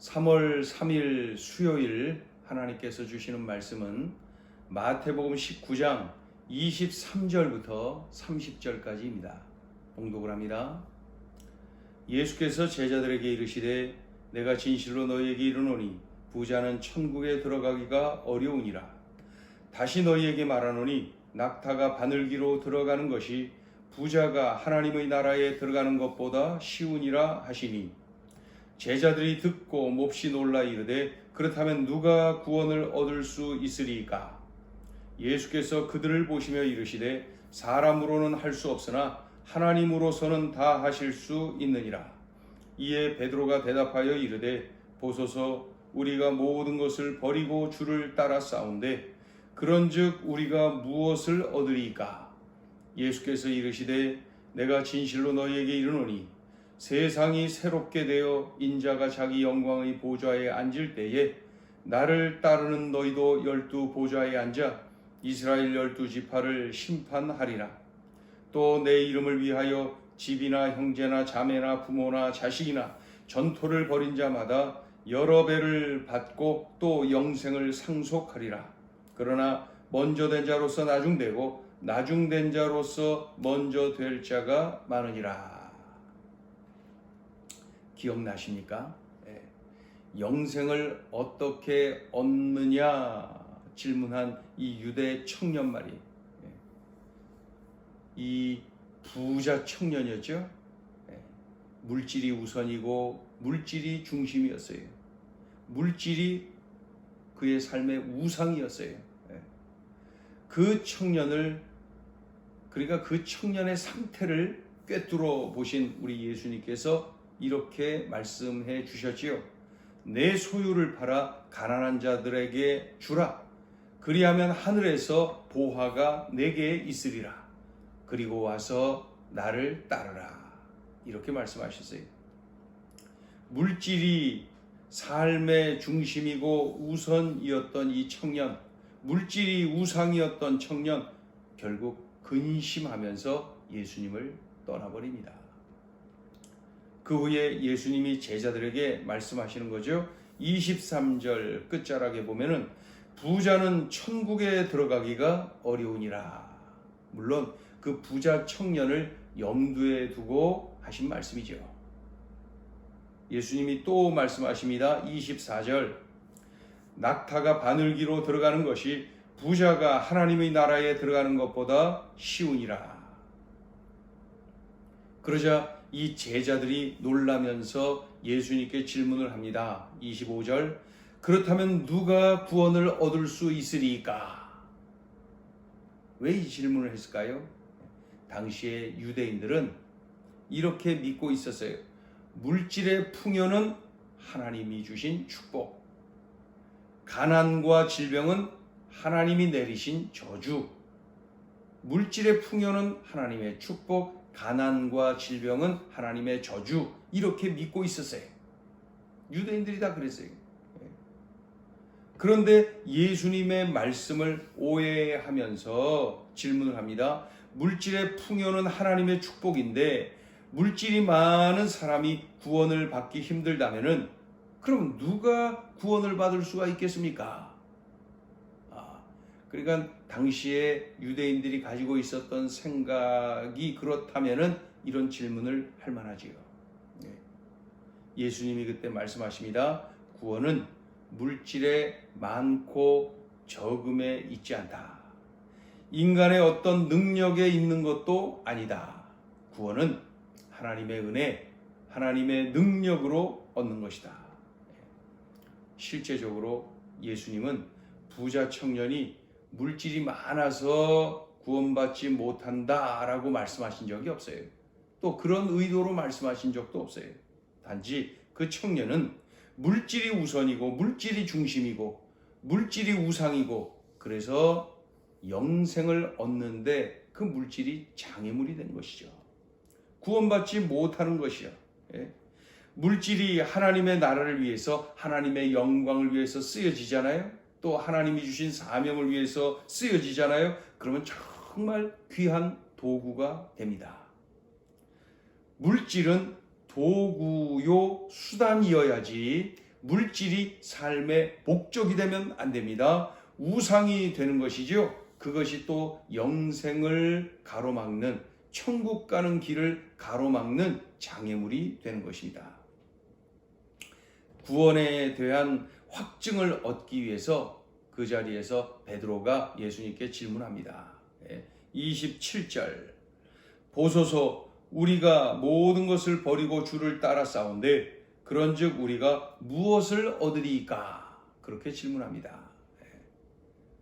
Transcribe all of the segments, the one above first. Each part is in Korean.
3월 3일 수요일 하나님께서 주시는 말씀은 마태복음 19장 23절부터 30절까지입니다. 봉독을 합니다. 예수께서 제자들에게 이르시되 내가 진실로 너희에게 이르노니 부자는 천국에 들어가기가 어려우니라. 다시 너희에게 말하노니 낙타가 바늘기로 들어가는 것이 부자가 하나님의 나라에 들어가는 것보다 쉬우니라 하시니 제자들이 듣고 몹시 놀라 이르되 그렇다면 누가 구원을 얻을 수 있으리까? 예수께서 그들을 보시며 이르시되 사람으로는 할 수 없으나 하나님으로서는 다 하실 수 있느니라. 이에 베드로가 대답하여 이르되 보소서 우리가 모든 것을 버리고 주를 따라 싸운데 그런즉 우리가 무엇을 얻으리까? 예수께서 이르시되 내가 진실로 너희에게 이르노니 세상이 새롭게 되어 인자가 자기 영광의 보좌에 앉을 때에 나를 따르는 너희도 12 보좌에 앉아 이스라엘 12지파를 심판하리라. 또 내 이름을 위하여 집이나 형제나 자매나 부모나 자식이나 전토를 벌인 자마다 여러 배를 받고 또 영생을 상속하리라. 그러나 먼저 된 자로서 나중되고 나중된 자로서 먼저 될 자가 많으니라. 기억나십니까? 영생을 어떻게 얻느냐 질문한 이 유대 청년 말이 이 부자 청년이었죠. 물질이 우선이고 물질이 중심이었어요. 물질이 그의 삶의 우상이었어요. 그 청년을, 그러니까 그 청년의 상태를 꿰뚫어 보신 우리 예수님께서 이렇게 말씀해 주셨지요. 내 소유를 팔아 가난한 자들에게 주라. 그리하면 하늘에서 보화가 내게 있으리라. 그리고 와서 나를 따르라. 이렇게 말씀하셨어요. 물질이 삶의 중심이고 우선이었던 이 청년, 물질이 우상이었던 청년, 결국 근심하면서 예수님을 떠나버립니다. 그 후에 예수님이 제자들에게 말씀하시는 거죠. 23절 끝자락에 보면은 부자는 천국에 들어가기가 어려우니라. 물론 그 부자 청년을 염두에 두고 하신 말씀이죠. 예수님이 또 말씀하십니다. 24절 낙타가 바늘기로 들어가는 것이 부자가 하나님의 나라에 들어가는 것보다 쉬우니라. 그러자 이 제자들이 놀라면서 예수님께 질문을 합니다. 25절 그렇다면 누가 구원을 얻을 수 있으리까? 왜 이 질문을 했을까요? 당시의 유대인들은 이렇게 믿고 있었어요. 물질의 풍요는 하나님이 주신 축복, 가난과 질병은 하나님이 내리신 저주. 물질의 풍요는 하나님의 축복, 가난과 질병은 하나님의 저주. 이렇게 믿고 있었어요. 유대인들이 다 그랬어요. 그런데 예수님의 말씀을 오해하면서 질문을 합니다. 물질의 풍요는 하나님의 축복인데 물질이 많은 사람이 구원을 받기 힘들다면은 그럼 누가 구원을 받을 수가 있겠습니까? 그러니까 당시에 유대인들이 가지고 있었던 생각이 그렇다면은 이런 질문을 할 만하지요. 예수님이 그때 말씀하십니다. 구원은 물질에 많고 적음에 있지 않다. 인간의 어떤 능력에 있는 것도 아니다. 구원은 하나님의 은혜, 하나님의 능력으로 얻는 것이다. 실제적으로 예수님은 부자 청년이 물질이 많아서 구원받지 못한다라고 말씀하신 적이 없어요. 또 그런 의도로 말씀하신 적도 없어요. 단지 그 청년은 물질이 우선이고 물질이 중심이고 물질이 우상이고 그래서 영생을 얻는데 그 물질이 장애물이 된 것이죠. 구원받지 못하는 것이요. 물질이 하나님의 나라를 위해서 하나님의 영광을 위해서 쓰여지잖아요. 또 하나님이 주신 사명을 위해서 쓰여지잖아요. 그러면 정말 귀한 도구가 됩니다. 물질은 도구요 수단이어야지 물질이 삶의 목적이 되면 안 됩니다. 우상이 되는 것이죠. 그것이 또 영생을 가로막는, 천국 가는 길을 가로막는 장애물이 되는 것입니다. 구원에 대한 확증을 얻기 위해서 그 자리에서 베드로가 예수님께 질문합니다. 27절, 보소서, 우리가 모든 것을 버리고 주를 따라 싸운데 그런즉 우리가 무엇을 얻으리이까? 그렇게 질문합니다.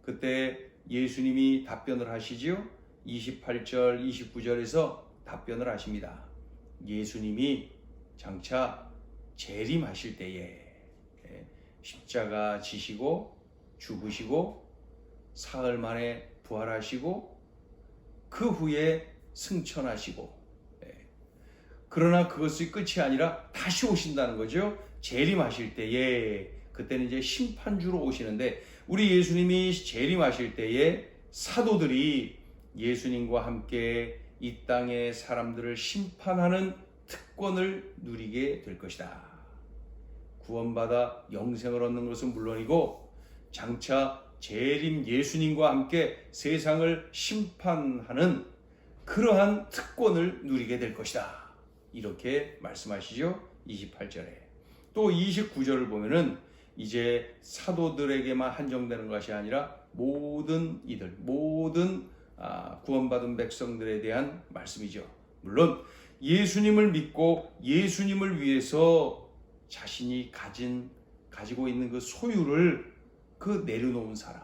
그때 예수님이 답변을 하시지요. 28절, 29절에서 답변을 하십니다. 예수님이 장차 재림하실 때에 십자가 지시고 죽으시고 사흘 만에 부활하시고 그 후에 승천하시고, 그러나 그것이 끝이 아니라 다시 오신다는 거죠. 재림하실 때에, 그때는 이제 심판주로 오시는데, 우리 예수님이 재림하실 때에 사도들이 예수님과 함께 이 땅의 사람들을 심판하는 특권을 누리게 될 것이다. 구원받아 영생을 얻는 것은 물론이고 장차 재림 예수님과 함께 세상을 심판하는 그러한 특권을 누리게 될 것이다. 이렇게 말씀하시죠. 28절에. 또 29절을 보면은 이제 사도들에게만 한정되는 것이 아니라 모든 이들, 모든 구원받은 백성들에 대한 말씀이죠. 물론 예수님을 믿고 예수님을 위해서 자신이 가지고 있는 그 소유를 내려놓은 사람,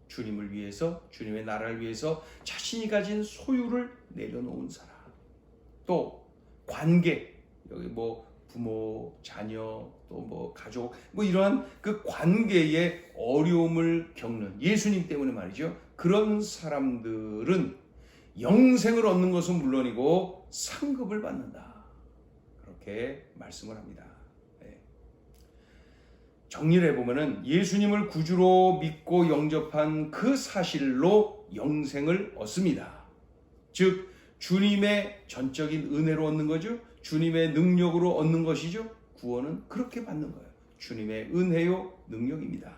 주님을 위해서, 주님의 나라를 위해서 자신이 가진 소유를 내려놓은 사람, 또 관계, 여기 부모, 자녀, 또 가족, 이러한 그 관계의 어려움을 겪는, 예수님 때문에 말이죠. 그런 사람들은 영생을 얻는 것은 물론이고 상급을 받는다. 그렇게 말씀을 합니다. 정리를 해보면은 예수님을 구주로 믿고 영접한 그 사실로 영생을 얻습니다. 즉 주님의 전적인 은혜로 얻는 거죠. 주님의 능력으로 얻는 것이죠. 구원은 그렇게 받는 거예요. 주님의 은혜요 능력입니다.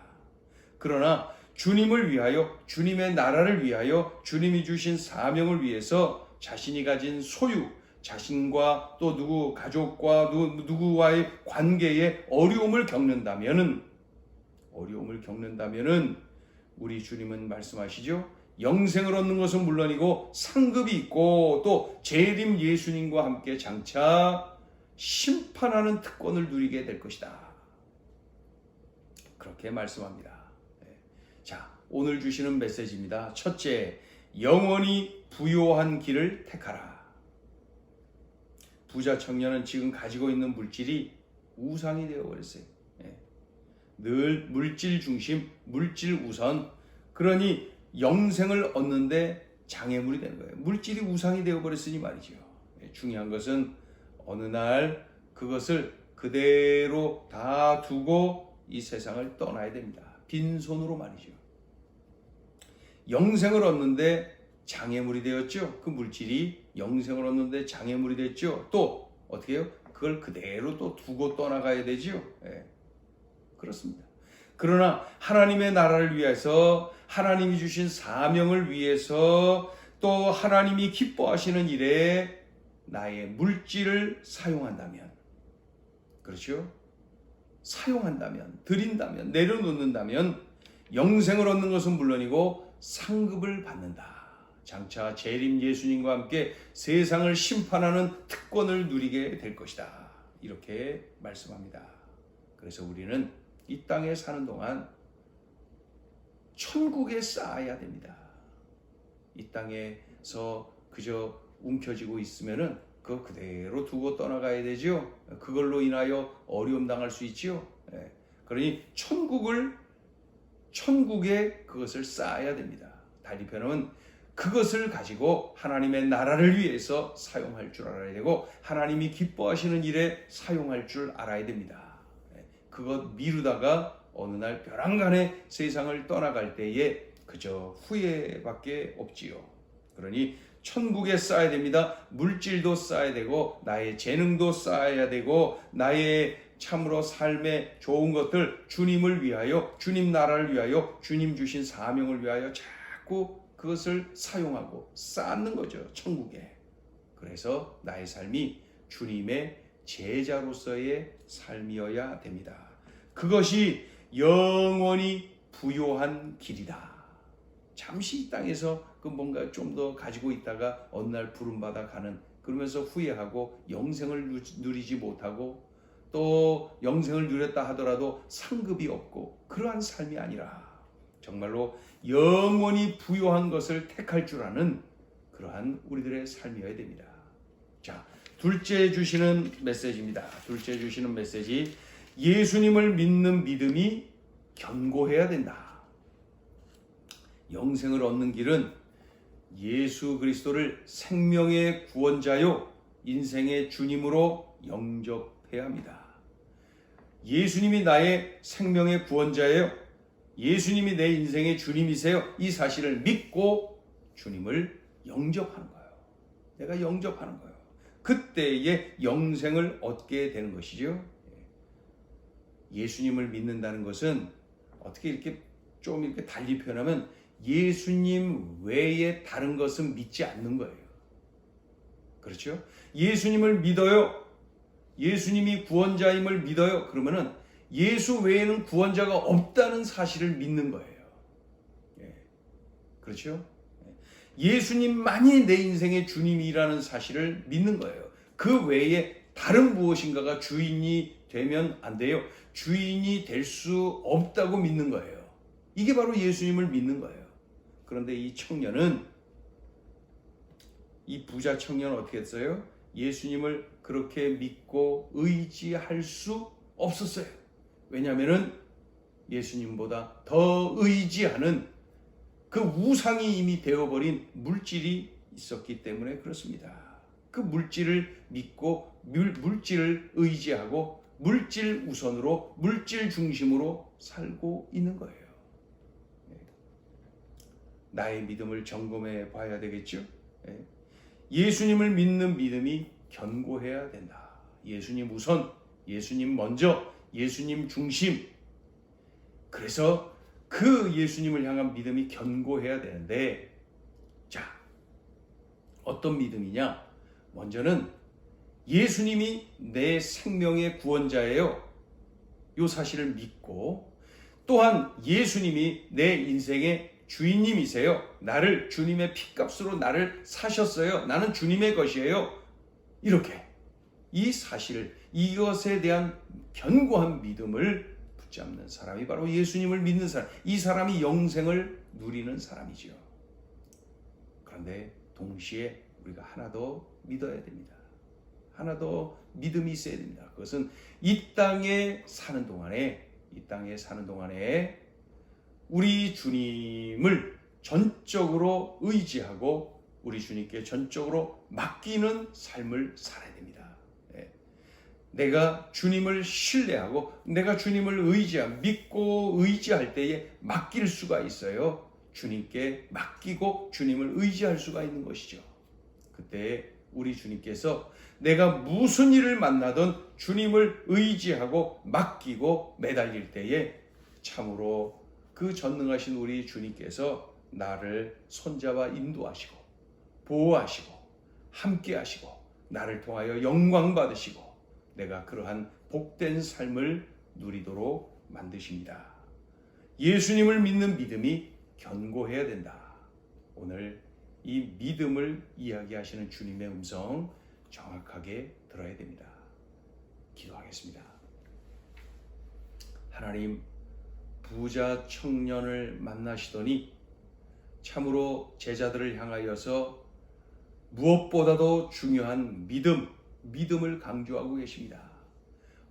그러나 주님을 위하여, 주님의 나라를 위하여, 주님이 주신 사명을 위해서 자신이 가진 소유, 자신과 또 가족과 누구와의 관계에 어려움을 겪는다면은 우리 주님은 말씀하시죠. 영생을 얻는 것은 물론이고 상급이 있고 또 재림 예수님과 함께 장차 심판하는 특권을 누리게 될 것이다. 그렇게 말씀합니다. 자, 오늘 주시는 메시지입니다. 첫째, 영원히 부요한 길을 택하라. 부자 청년은 지금 가지고 있는 물질이 우상이 되어버렸어요. 늘 물질 중심, 물질 우선. 그러니 영생을 얻는데 장애물이 되는 거예요. 물질이 우상이 되어버렸으니 말이죠. 중요한 것은 어느 날 그것을 그대로 다 두고 이 세상을 떠나야 됩니다. 빈손으로 말이죠. 영생을 얻는데 장애물이 되었죠. 그 물질이 영생을 얻는데 장애물이 됐죠. 또 어떻게 해요? 그걸 그대로 또 두고 떠나가야 되죠. 그렇습니다. 그러나 하나님의 나라를 위해서, 하나님이 주신 사명을 위해서, 또 하나님이 기뻐하시는 일에 나의 물질을 사용한다면, 그렇죠? 사용한다면, 드린다면, 내려놓는다면 영생을 얻는 것은 물론이고 상급을 받는다. 장차 재림 예수님과 함께 세상을 심판하는 특권을 누리게 될 것이다. 이렇게 말씀합니다. 그래서 우리는 이 땅에 사는 동안 천국에 쌓아야 됩니다. 이 땅에서 그저 움켜쥐고 있으면은 그거 그대로 두고 떠나가야 되죠. 그걸로 인하여 어려움 당할 수 있죠. 그러니 천국에 그것을 쌓아야 됩니다. 달리 표현하면 그것을 가지고 하나님의 나라를 위해서 사용할 줄 알아야 되고 하나님이 기뻐하시는 일에 사용할 줄 알아야 됩니다. 그것 미루다가 어느 날 벼랑간에 세상을 떠나갈 때에 그저 후회밖에 없지요. 그러니 천국에 쌓아야 됩니다. 물질도 쌓아야 되고 나의 재능도 쌓아야 되고 나의 참으로 삶의 좋은 것들, 주님을 위하여, 주님 나라를 위하여, 주님 주신 사명을 위하여 자꾸 그것을 사용하고 쌓는 거죠, 천국에. 그래서 나의 삶이 주님의 제자로서의 삶이어야 됩니다. 그것이 영원히 부요한 길이다. 잠시 이 땅에서 그 뭔가 좀 더 가지고 있다가 어느 날 부름받아 가는, 그러면서 후회하고 영생을 누리지 못하고 또 영생을 누렸다 하더라도 상급이 없고 그러한 삶이 아니라 정말로 영원히 부요한 것을 택할 줄 아는 그러한 우리들의 삶이어야 됩니다. 자, 둘째 주시는 메시지입니다. 둘째 주시는 메시지, 예수님을 믿는 믿음이 견고해야 된다. 영생을 얻는 길은 예수 그리스도를 생명의 구원자요 인생의 주님으로 영접해야 합니다. 예수님이 나의 생명의 구원자예요. 예수님이 내 인생의 주님이세요. 이 사실을 믿고 주님을 영접하는 거예요. 내가 영접하는 거예요. 그때의 영생을 얻게 되는 것이죠. 예수님을 믿는다는 것은 어떻게 이렇게 좀 이렇게 달리 표현하면 예수님 외에 다른 것은 믿지 않는 거예요. 그렇죠? 예수님을 믿어요. 예수님이 구원자임을 믿어요. 그러면은 예수 외에는 구원자가 없다는 사실을 믿는 거예요. 그렇죠? 예수님만이 내 인생의 주님이라는 사실을 믿는 거예요. 그 외에 다른 무엇인가가 주인이 되면 안 돼요. 주인이 될 수 없다고 믿는 거예요. 이게 바로 예수님을 믿는 거예요. 그런데 이 청년은, 이 부자 청년은 어떻게 했어요? 예수님을 그렇게 믿고 의지할 수 없었어요. 왜냐하면 예수님보다 더 의지하는 그 우상이 이미 되어버린 물질이 있었기 때문에 그렇습니다. 그 물질을 믿고 물질을 의지하고 물질 우선으로, 물질 중심으로 살고 있는 거예요. 나의 믿음을 점검해 봐야 되겠죠? 예수님을 믿는 믿음이 견고해야 된다. 예수님 우선, 예수님 먼저, 예수님 중심. 그래서 그 예수님을 향한 믿음이 견고해야 되는데, 자, 어떤 믿음이냐? 먼저는 예수님이 내 생명의 구원자예요. 이 사실을 믿고, 또한 예수님이 내 인생의 주인님이세요. 나를 주님의 피값으로 나를 사셨어요. 나는 주님의 것이에요. 이렇게 이 사실, 이것에 대한 견고한 믿음을 붙잡는 사람이 바로 예수님을 믿는 사람, 이 사람이 영생을 누리는 사람이죠. 그런데 동시에 우리가 하나 더 믿어야 됩니다. 하나 더 믿음이 있어야 됩니다. 그것은 이 땅에 사는 동안에 우리 주님을 전적으로 의지하고 우리 주님께 전적으로 맡기는 삶을 살아야 됩니다. 내가 주님을 신뢰하고 내가 주님을 믿고 의지할 때에 맡길 수가 있어요. 주님께 맡기고 주님을 의지할 수가 있는 것이죠. 그때 우리 주님께서 내가 무슨 일을 만나든 주님을 의지하고 맡기고 매달릴 때에 참으로 그 전능하신 우리 주님께서 나를 손잡아 인도하시고 보호하시고 함께하시고 나를 통하여 영광 받으시고 내가 그러한 복된 삶을 누리도록 만드십니다. 예수님을 믿는 믿음이 견고해야 된다. 오늘 이 믿음을 이야기하시는 주님의 음성 정확하게 들어야 됩니다. 기도하겠습니다. 하나님, 부자 청년을 만나시더니 참으로 제자들을 향하여서 무엇보다도 중요한 믿음을 강조하고 계십니다.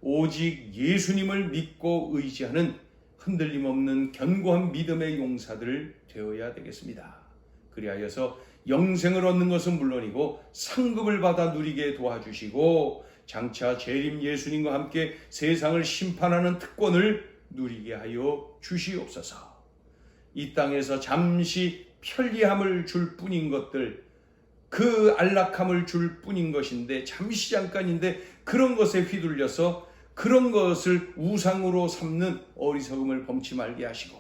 오직 예수님을 믿고 의지하는 흔들림 없는 견고한 믿음의 용사들 되어야 되겠습니다. 그리하여서 영생을 얻는 것은 물론이고 상급을 받아 누리게 도와주시고 장차 재림 예수님과 함께 세상을 심판하는 특권을 누리게 하여 주시옵소서. 이 땅에서 잠시 편리함을 줄 뿐인 것들, 그 안락함을 줄 뿐인 것인데 잠시 잠깐인데 그런 것에 휘둘려서 그런 것을 우상으로 삼는 어리석음을 범치 말게 하시고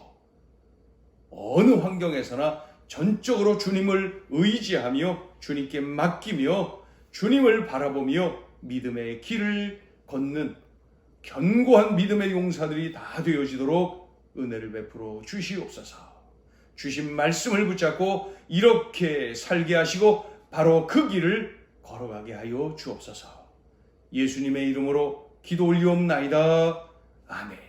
어느 환경에서나 전적으로 주님을 의지하며 주님께 맡기며 주님을 바라보며 믿음의 길을 걷는 견고한 믿음의 용사들이 다 되어지도록 은혜를 베풀어 주시옵소서. 주신 말씀을 붙잡고 이렇게 살게 하시고 바로 그 길을 걸어가게 하여 주옵소서. 예수님의 이름으로 기도 올리옵나이다. 아멘.